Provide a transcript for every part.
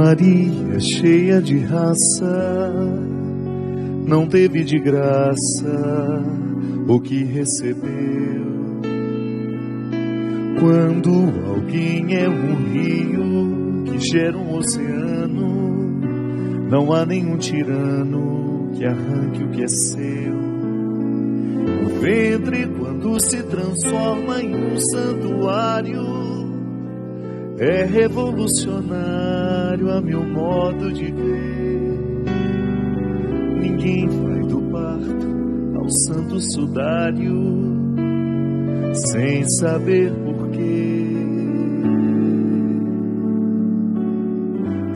Maria, cheia de raça, não teve de graça o que recebeu. Quando alguém é um rio que gera um oceano, não há nenhum tirano que arranque o que é seu. O ventre, quando se transforma em um santuário, é revolucionário a meu modo de ver. Ninguém vai do parto ao santo sudário sem saber porquê.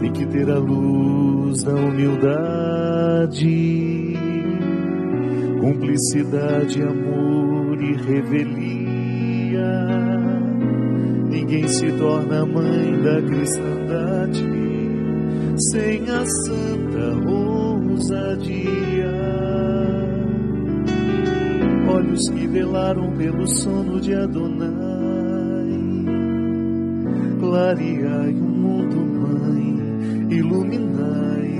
Tem que ter a luz da humildade, cumplicidade, amor e revelia. Ninguém se torna mãe da cristandade sem a santa ousadia. Olhos que velaram pelo sono de Adonai, clareai o mundo, mãe, iluminai.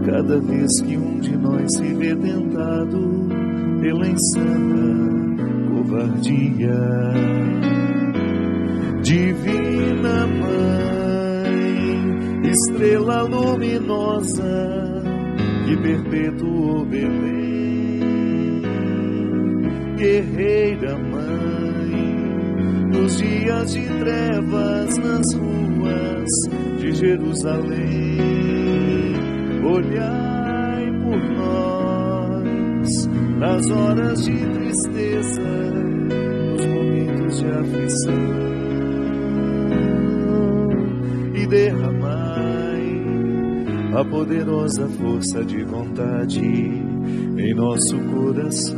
Cada vez que um de nós se vê tentado pela insana covardia. Divina Mãe, estrela luminosa que perpetuou Belém, guerreira Mãe, nos dias de trevas nas ruas de Jerusalém, olhai por nós nas horas de tristeza, nos momentos de aflição, derramai a poderosa força de vontade em nosso coração.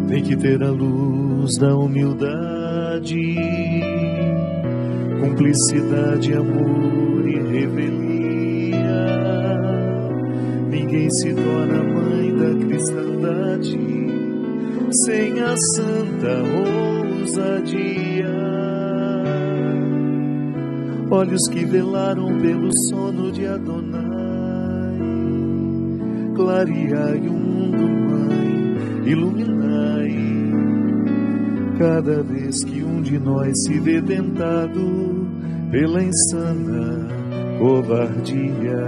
Tem que ter a luz da humildade, cumplicidade, amor e revelia. Ninguém se torna mãe da cristandade sem a santa ousadia. Olhos que velaram pelo sono de Adonai, clareai o mundo, mãe, iluminai. Cada vez que um de nós se vê tentado pela insana covardia.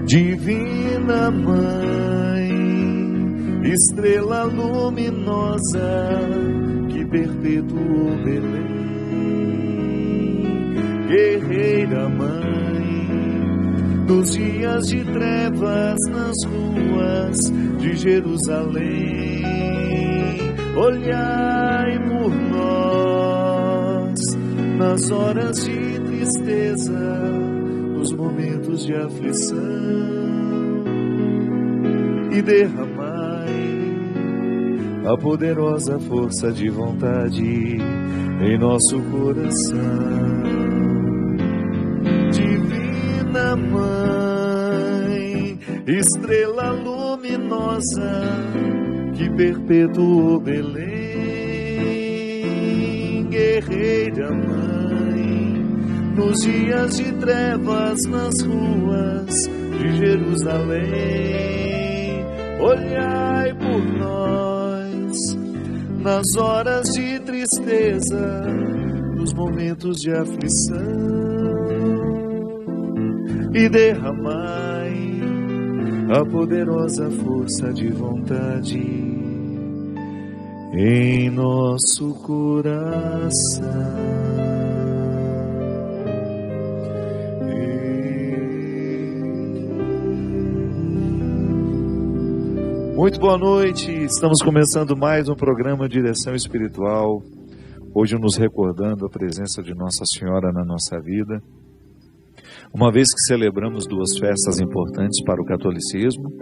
Divina Mãe, estrela luminosa que perpetuou Belém, guerreira Mãe, nos dias de trevas nas ruas de Jerusalém, olhai por nós nas horas de tristeza, nos momentos de aflição, e derramai a poderosa força de vontade em nosso coração. Divina Mãe, estrela luminosa que perpetuou Belém, guerreira Mãe, nos dias de trevas nas ruas de Jerusalém, olhai por nós nas horas de tristeza, nos momentos de aflição, e derramai a poderosa força de vontade em nosso coração. Muito boa noite, estamos começando mais um programa Direção Espiritual, hoje nos recordando a presença de Nossa Senhora na nossa vida, uma vez que celebramos duas festas importantes para o catolicismo,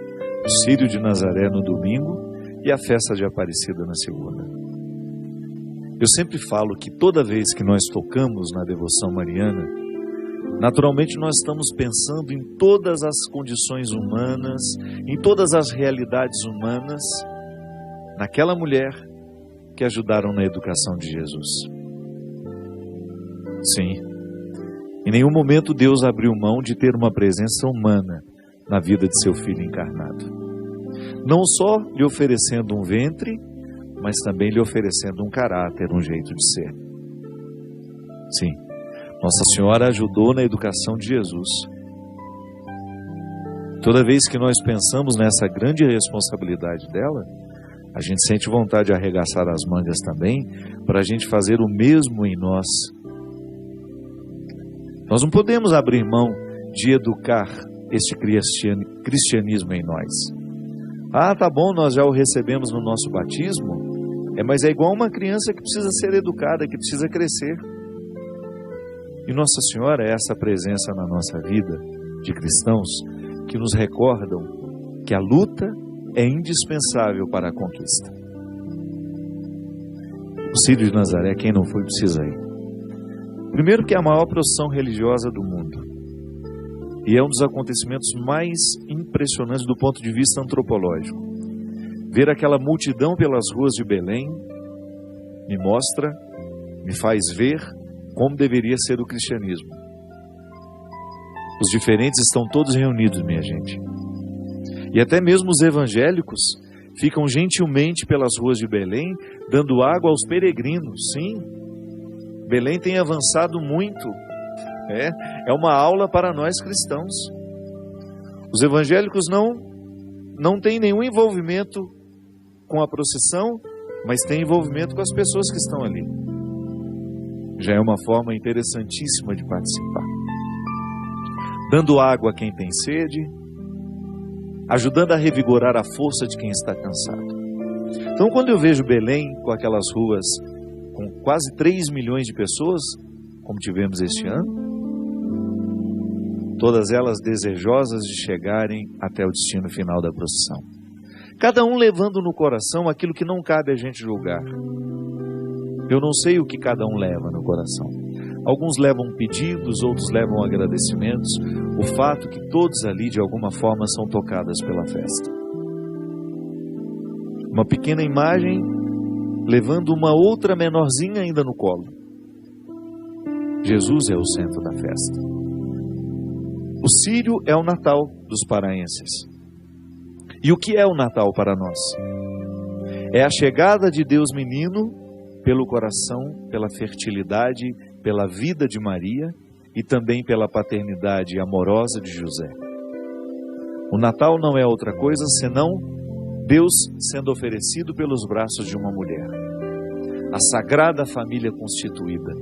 o Círio de Nazaré no domingo e a festa de Aparecida na segunda. Eu sempre falo que toda vez que nós tocamos na devoção mariana, naturalmente nós estamos pensando em todas as condições humanas, em todas as realidades humanas, naquela mulher que ajudaram na educação de Jesus. Sim, em nenhum momento Deus abriu mão de ter uma presença humana na vida de seu Filho encarnado. Não só lhe oferecendo um ventre, mas também lhe oferecendo um caráter, um jeito de ser. Sim, Nossa Senhora ajudou na educação de Jesus. Toda vez que nós pensamos nessa grande responsabilidade dela, a gente sente vontade de arregaçar as mangas também, para a gente fazer o mesmo em nós. Nós não podemos abrir mão de educar este cristianismo em nós. Ah, tá bom, nós já o recebemos no nosso batismo, mas é igual uma criança que precisa ser educada, que precisa crescer. E Nossa Senhora é essa presença na nossa vida de cristãos que nos recordam que a luta é indispensável para a conquista. O Círio de Nazaré, quem não foi, precisa ir. Primeiro que é a maior procissão religiosa do mundo. E é um dos acontecimentos mais impressionantes do ponto de vista antropológico. Ver aquela multidão pelas ruas de Belém me faz ver como deveria ser o cristianismo. Os diferentes estão todos reunidos, minha gente. E até mesmo os evangélicos ficam gentilmente pelas ruas de Belém, dando água aos peregrinos. Sim, Belém tem avançado muito. É uma aula para nós cristãos. Os evangélicos não têm nenhum envolvimento com a procissão, mas têm envolvimento com as pessoas que estão ali. Já é uma forma interessantíssima de participar. Dando água a quem tem sede, ajudando a revigorar a força de quem está cansado. Então, quando eu vejo Belém com aquelas ruas com quase 3 milhões de pessoas, como tivemos este ano, todas elas desejosas de chegarem até o destino final da procissão. Cada um levando no coração aquilo que não cabe a gente julgar. Eu não sei o que cada um leva no coração. Alguns levam pedidos, outros levam agradecimentos. O fato que todos ali, de alguma forma, são tocadas pela festa. Uma pequena imagem levando uma outra menorzinha ainda no colo. Jesus é o centro da festa. O Círio é o Natal dos paraenses. E o que é o Natal para nós? É a chegada de Deus menino pelo coração, pela fertilidade, pela vida de Maria e também pela paternidade amorosa de José. O Natal não é outra coisa senão Deus sendo oferecido pelos braços de uma mulher. A sagrada família constituída.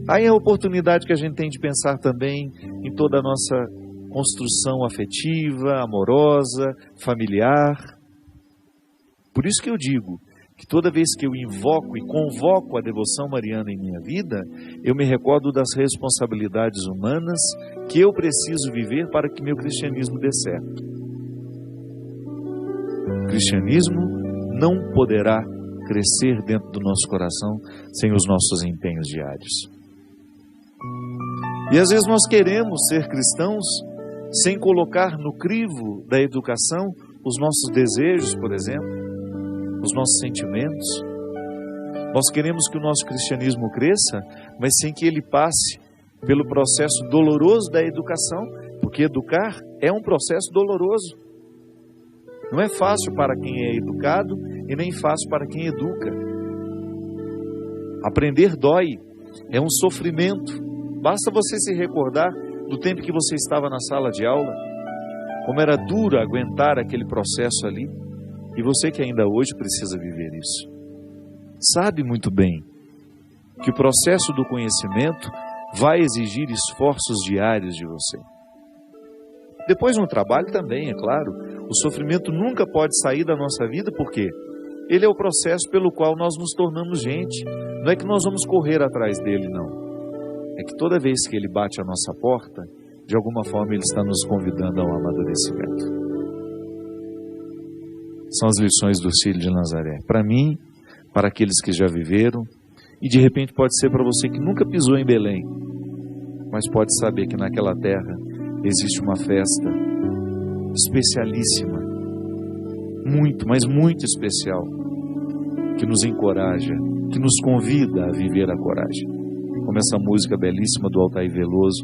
Aí é a oportunidade que a gente tem de pensar também em toda a nossa construção afetiva, amorosa, familiar. Por isso que eu digo que toda vez que eu invoco e convoco a devoção mariana em minha vida, eu me recordo das responsabilidades humanas que eu preciso viver para que meu cristianismo dê certo. O cristianismo não poderá crescer dentro do nosso coração sem os nossos empenhos diários. E às vezes nós queremos ser cristãos sem colocar no crivo da educação os nossos desejos, por exemplo, os nossos sentimentos. Nós queremos que o nosso cristianismo cresça, mas sem que ele passe pelo processo doloroso da educação, porque educar é um processo doloroso. Não é fácil para quem é educado e nem fácil para quem educa. Aprender dói, é um sofrimento. Basta você se recordar do tempo que você estava na sala de aula, como era duro aguentar aquele processo ali, e você que ainda hoje precisa viver isso. Sabe muito bem que o processo do conhecimento vai exigir esforços diários de você. Depois no trabalho também, é claro, o sofrimento nunca pode sair da nossa vida, porque ele é o processo pelo qual nós nos tornamos gente. Não é que nós vamos correr atrás dele, não. É que toda vez que ele bate a nossa porta, de alguma forma ele está nos convidando a um amadurecimento. São as lições do Círio de Nazaré. Para mim, para aqueles que já viveram, e de repente pode ser para você que nunca pisou em Belém, mas pode saber que naquela terra existe uma festa especialíssima, muito, mas muito especial, que nos encoraja, que nos convida a viver a coragem. Como essa música belíssima do Altair Veloso,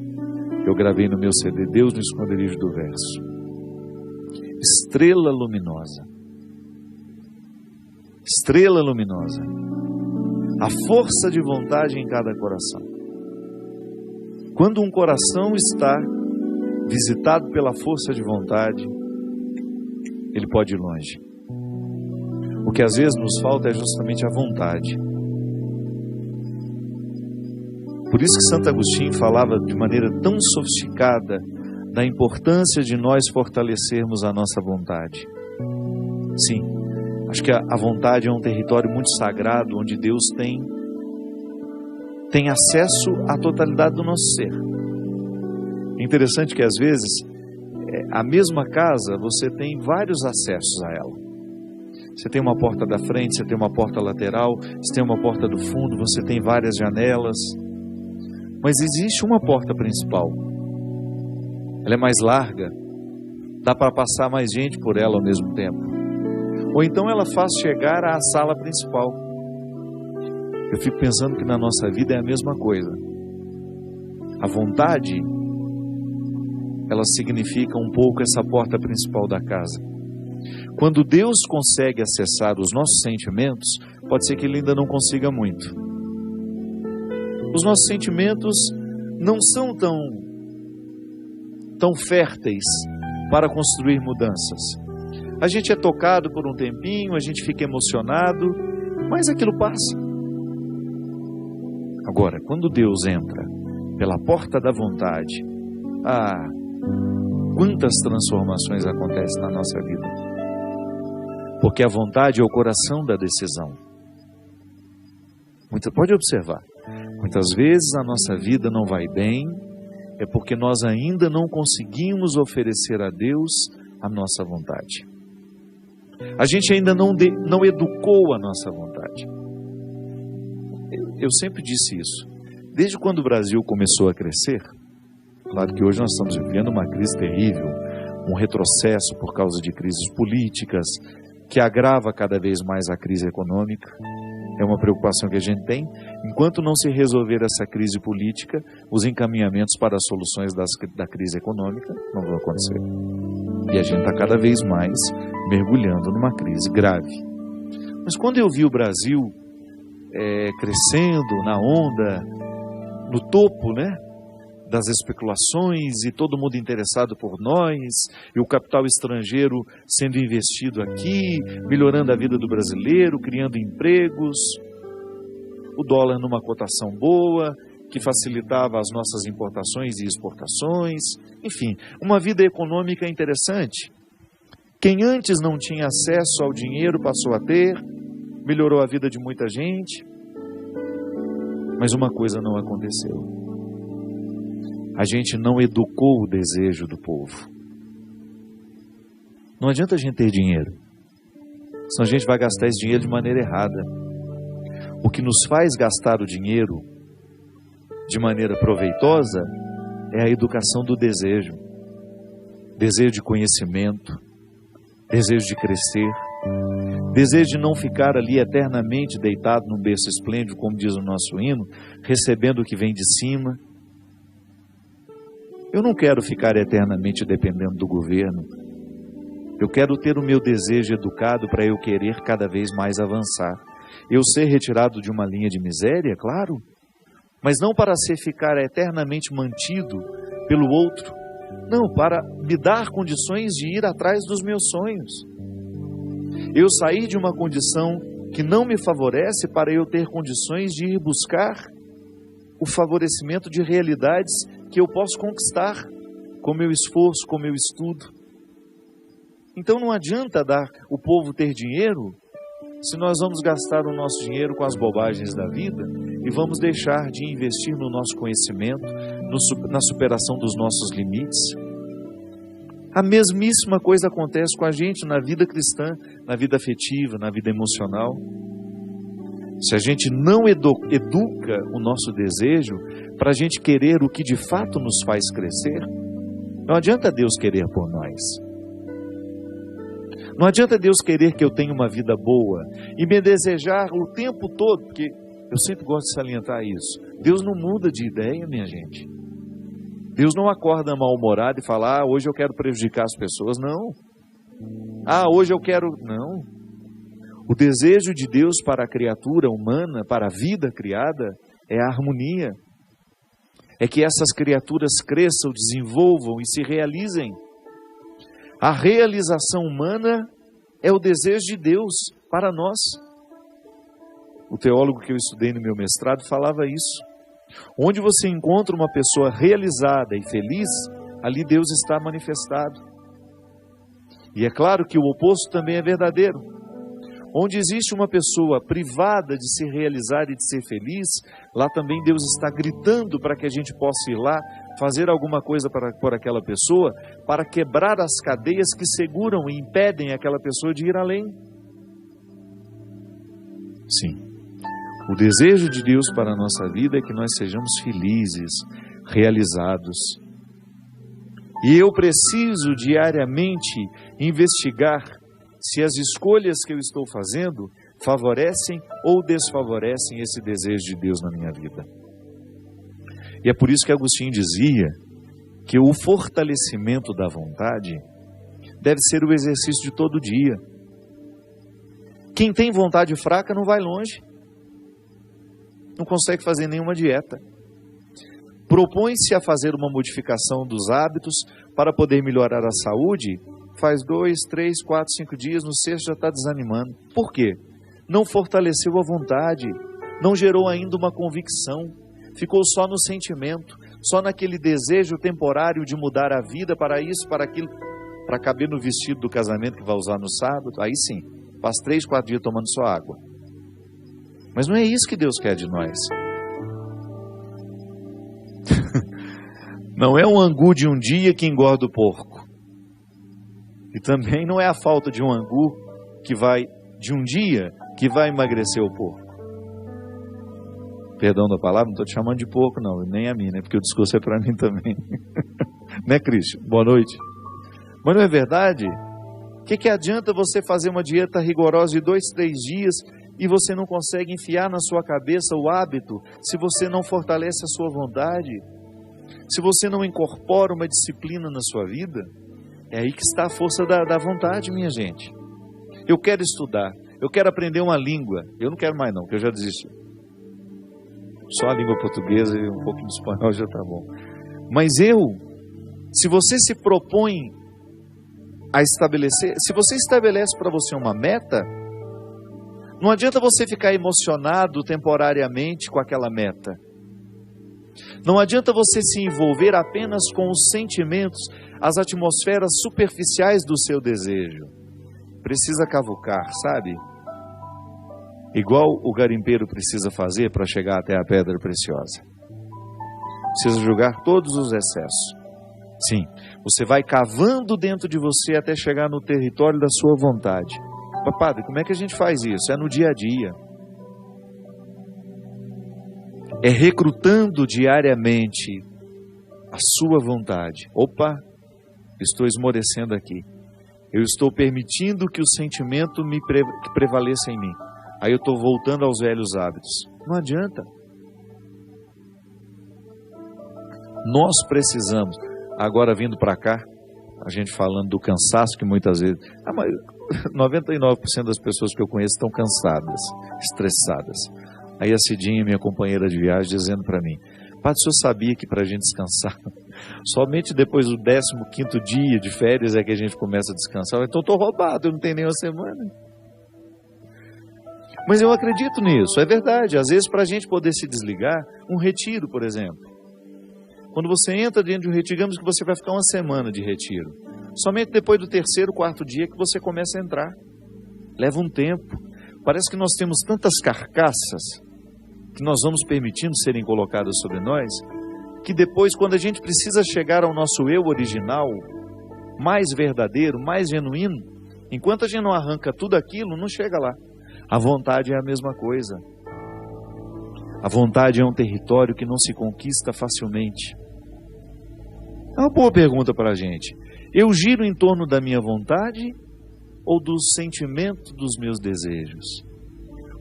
que eu gravei no meu CD, Deus no Esconderijo do Verso. Estrela luminosa. Estrela luminosa. A força de vontade em cada coração. Quando um coração está visitado pela força de vontade, ele pode ir longe. O que às vezes nos falta é justamente a vontade. Por isso que Santo Agostinho falava de maneira tão sofisticada da importância de nós fortalecermos a nossa vontade. Sim, acho que a vontade é um território muito sagrado, onde Deus tem acesso à totalidade do nosso ser. É interessante que às vezes, a mesma casa, você tem vários acessos a ela. Você tem uma porta da frente, você tem uma porta lateral, você tem uma porta do fundo, você tem várias janelas. Mas existe uma porta principal. Ela é mais larga, dá para passar mais gente por ela ao mesmo tempo. Ou então ela faz chegar à sala principal. Eu fico pensando que na nossa vida é a mesma coisa. A vontade, ela significa um pouco essa porta principal da casa. Quando Deus consegue acessar os nossos sentimentos, pode ser que Ele ainda não consiga muito. Os nossos sentimentos não são tão férteis para construir mudanças. A gente é tocado por um tempinho, a gente fica emocionado, mas aquilo passa. Agora, quando Deus entra pela porta da vontade, quantas transformações acontecem na nossa vida. Porque a vontade é o coração da decisão. Pode observar, muitas vezes a nossa vida não vai bem, é porque nós ainda não conseguimos oferecer a Deus a nossa vontade. A gente ainda não educou a nossa vontade. Eu sempre disse isso. Desde quando o Brasil começou a crescer, claro que hoje nós estamos vivendo uma crise terrível, um retrocesso por causa de crises políticas, que agrava cada vez mais a crise econômica. É uma preocupação que a gente tem. Enquanto não se resolver essa crise política, os encaminhamentos para as soluções da crise econômica não vão acontecer. E a gente está cada vez mais mergulhando numa crise grave. Mas quando eu vi o Brasil crescendo na onda, no topo, das especulações, e todo mundo interessado por nós, e o capital estrangeiro sendo investido aqui, melhorando a vida do brasileiro, criando empregos, o dólar numa cotação boa, que facilitava as nossas importações e exportações, enfim, uma vida econômica interessante. Quem antes não tinha acesso ao dinheiro passou a ter, melhorou a vida de muita gente, mas uma coisa não aconteceu. A gente não educou o desejo do povo. Não adianta a gente ter dinheiro, senão a gente vai gastar esse dinheiro de maneira errada. O que nos faz gastar o dinheiro de maneira proveitosa é a educação do desejo. Desejo de conhecimento, desejo de crescer, desejo de não ficar ali eternamente deitado num berço esplêndido, como diz o nosso hino, recebendo o que vem de cima. Eu não quero ficar eternamente dependendo do governo. Eu quero ter o meu desejo educado para eu querer cada vez mais avançar. Eu ser retirado de uma linha de miséria, claro, mas não para ficar eternamente mantido pelo outro. Não, para me dar condições de ir atrás dos meus sonhos. Eu sair de uma condição que não me favorece para eu ter condições de ir buscar o favorecimento de realidades que eu posso conquistar com meu esforço, com meu estudo. Então não adianta o povo ter dinheiro se nós vamos gastar o nosso dinheiro com as bobagens da vida e vamos deixar de investir no nosso conhecimento, na superação dos nossos limites. A mesmíssima coisa acontece com a gente na vida cristã, na vida afetiva, na vida emocional. Se a gente não educa o nosso desejo para a gente querer o que de fato nos faz crescer, não adianta Deus querer por nós. Não adianta Deus querer que eu tenha uma vida boa e me desejar o tempo todo, porque eu sempre gosto de salientar isso. Deus não muda de ideia, minha gente. Deus não acorda mal-humorado e fala, hoje eu quero prejudicar as pessoas. Não. Hoje eu quero... Não. O desejo de Deus para a criatura humana, para a vida criada, é a harmonia. É que essas criaturas cresçam, desenvolvam e se realizem. A realização humana é o desejo de Deus para nós. O teólogo que eu estudei no meu mestrado falava isso. Onde você encontra uma pessoa realizada e feliz, ali Deus está manifestado. E é claro que o oposto também é verdadeiro. Onde existe uma pessoa privada de se realizar e de ser feliz, lá também Deus está gritando para que a gente possa ir lá, fazer alguma coisa por aquela pessoa, para quebrar as cadeias que seguram e impedem aquela pessoa de ir além. Sim, o desejo de Deus para a nossa vida é que nós sejamos felizes, realizados. E eu preciso diariamente investigar se as escolhas que eu estou fazendo favorecem ou desfavorecem esse desejo de Deus na minha vida. E é por isso que Agostinho dizia que o fortalecimento da vontade deve ser o exercício de todo dia. Quem tem vontade fraca não vai longe, não consegue fazer nenhuma dieta. Propõe-se a fazer uma modificação dos hábitos para poder melhorar a saúde, faz 2, 3, 4, 5 dias, no sexto já está desanimando. Por quê? Não fortaleceu a vontade, não gerou ainda uma convicção, ficou só no sentimento, só naquele desejo temporário de mudar a vida para isso, para aquilo, para caber no vestido do casamento que vai usar no sábado. Aí sim, faz 3, 4 dias tomando só água. Mas não é isso que Deus quer de nós. Não é um angu de um dia que engorda o porco. E também não é a falta de um angu que vai, de um dia, que vai emagrecer o porco. Perdão da palavra, não estou te chamando de porco não, nem a mim, né? Porque o discurso é para mim também. Né, Cristian? Boa noite. Mas não é verdade? O que adianta você fazer uma dieta rigorosa de 2, 3 dias e você não consegue enfiar na sua cabeça o hábito se você não fortalece a sua vontade? Se você não incorpora uma disciplina na sua vida? É aí que está a força da vontade, minha gente. Eu quero estudar, eu quero aprender uma língua. Eu não quero mais não, porque eu já desisti. Só a língua portuguesa e um pouquinho de espanhol já está bom. Mas se você se propõe a estabelecer, se você estabelece para você uma meta, não adianta você ficar emocionado temporariamente com aquela meta. Não adianta você se envolver apenas com os sentimentos, as atmosferas superficiais do seu desejo. Precisa cavucar, sabe? Igual o garimpeiro precisa fazer para chegar até a pedra preciosa. Precisa julgar todos os excessos. Sim, você vai cavando dentro de você até chegar no território da sua vontade. Mas, padre, como é que a gente faz isso? É no dia a dia. É recrutando diariamente a sua vontade. Opa, estou esmorecendo aqui. Eu estou permitindo que o sentimento prevaleça em mim. Aí eu estou voltando aos velhos hábitos. Não adianta. Nós precisamos. Agora vindo para cá, a gente falando do cansaço que muitas vezes... 99% das pessoas que eu conheço estão cansadas, estressadas. Aí a Cidinha, minha companheira de viagem, dizendo para mim: padre, o senhor sabia que para a gente descansar, somente depois do 15º dia de férias é que a gente começa a descansar? Então estou roubado, eu não tenho nem uma semana. Mas eu acredito nisso, é verdade. Às vezes, para a gente poder se desligar, um retiro, por exemplo. Quando você entra dentro de um retiro, digamos que você vai ficar uma semana de retiro. Somente depois do 3º, 4º dia que você começa a entrar. Leva um tempo. Parece que nós temos tantas carcaças que nós vamos permitindo serem colocadas sobre nós, que depois, quando a gente precisa chegar ao nosso eu original, mais verdadeiro, mais genuíno, enquanto a gente não arranca tudo aquilo, não chega lá. A vontade é a mesma coisa. A vontade é um território que não se conquista facilmente. É uma boa pergunta para a gente. Eu giro em torno da minha vontade ou do sentimento dos meus desejos?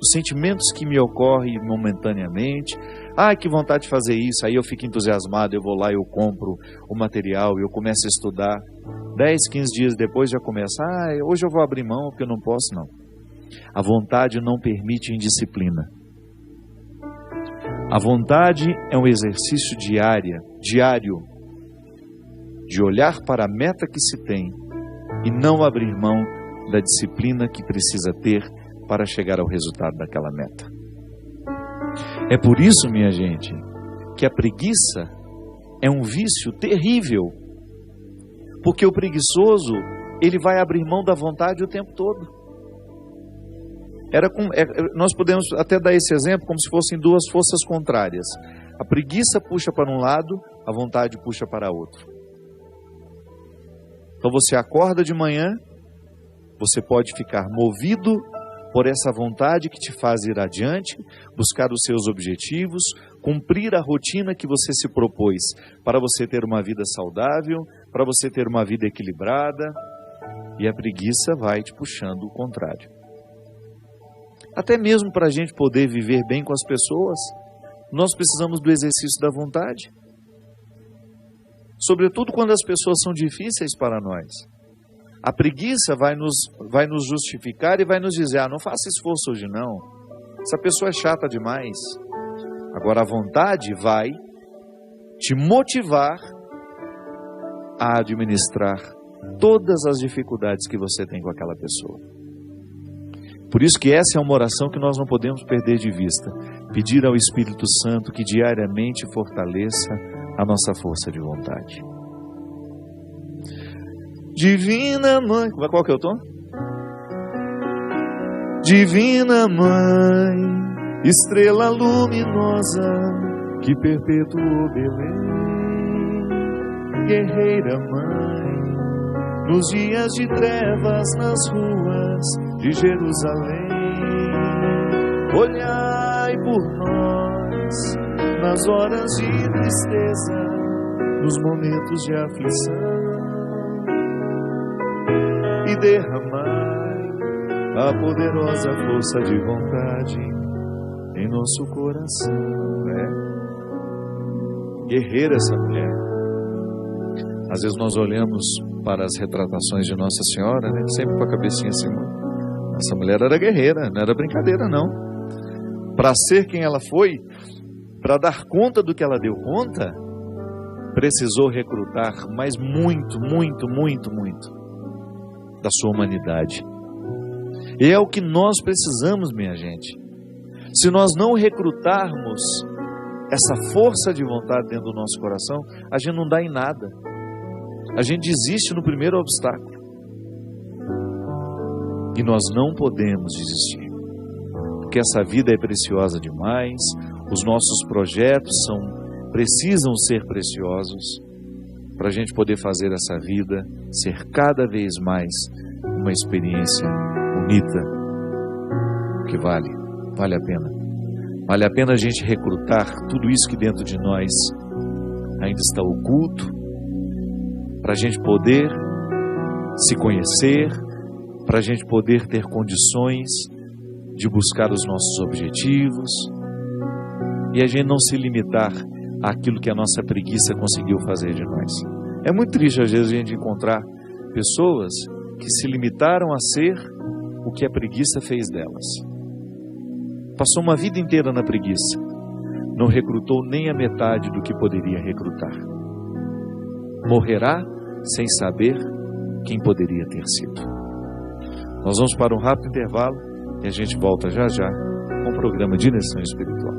Os sentimentos que me ocorrem momentaneamente. Ah, que vontade de fazer isso. Aí eu fico entusiasmado, eu vou lá, eu compro o material, eu começo a estudar. 10, 15 dias depois já começa. Ah, hoje eu vou abrir mão porque eu não posso, não. A vontade não permite indisciplina. A vontade é um exercício diário, de olhar para a meta que se tem e não abrir mão da disciplina que precisa ter para chegar ao resultado daquela meta. É por isso, minha gente, que a preguiça é um vício terrível, porque o preguiçoso, ele vai abrir mão da vontade o tempo todo. Nós podemos até dar esse exemplo como se fossem duas forças contrárias. A preguiça puxa para um lado, a vontade puxa para outro. Então você acorda de manhã, você pode ficar movido por essa vontade que te faz ir adiante, buscar os seus objetivos, cumprir a rotina que você se propôs para você ter uma vida saudável, para você ter uma vida equilibrada, e a preguiça vai te puxando o contrário. Até mesmo para a gente poder viver bem com as pessoas, nós precisamos do exercício da vontade. Sobretudo quando as pessoas são difíceis para nós. A preguiça vai nos justificar e vai nos dizer, não faça esforço hoje não, essa pessoa é chata demais. Agora a vontade vai te motivar a administrar todas as dificuldades que você tem com aquela pessoa. Por isso que essa é uma oração que nós não podemos perder de vista. Pedir ao Espírito Santo que diariamente fortaleça a nossa força de vontade. Divina Mãe, qual que é o tom? Divina Mãe, estrela luminosa que perpetuou Belém, guerreira Mãe, nos dias de trevas nas ruas de Jerusalém, olhai por nós nas horas de tristeza, nos momentos de aflição, e derramai a poderosa força de vontade em nosso coração. Guerreira essa mulher. Às vezes nós olhamos para as retratações de Nossa Senhora, né? Sempre com a cabecinha assim. Essa mulher era guerreira, não era brincadeira não. Para ser quem ela foi, para dar conta do que ela deu conta, precisou recrutar, mas muito da sua humanidade. E é o que nós precisamos, minha gente. Se nós não recrutarmos essa força de vontade dentro do nosso coração, a gente não dá em nada. A gente desiste no primeiro obstáculo. E nós não podemos desistir, porque essa vida é preciosa demais, os nossos projetos precisam ser preciosos, para a gente poder fazer essa vida ser cada vez mais uma experiência bonita, que vale a pena. Vale a pena a gente recrutar tudo isso que dentro de nós ainda está oculto, para a gente poder se conhecer, para a gente poder ter condições de buscar os nossos objetivos e a gente não se limitar àquilo que a nossa preguiça conseguiu fazer de nós. É muito triste às vezes a gente encontrar pessoas que se limitaram a ser o que a preguiça fez delas. Passou uma vida inteira na preguiça, não recrutou nem a metade do que poderia recrutar. Morrerá sem saber quem poderia ter sido. Nós vamos para um rápido intervalo e a gente volta já com o programa Direção Espiritual.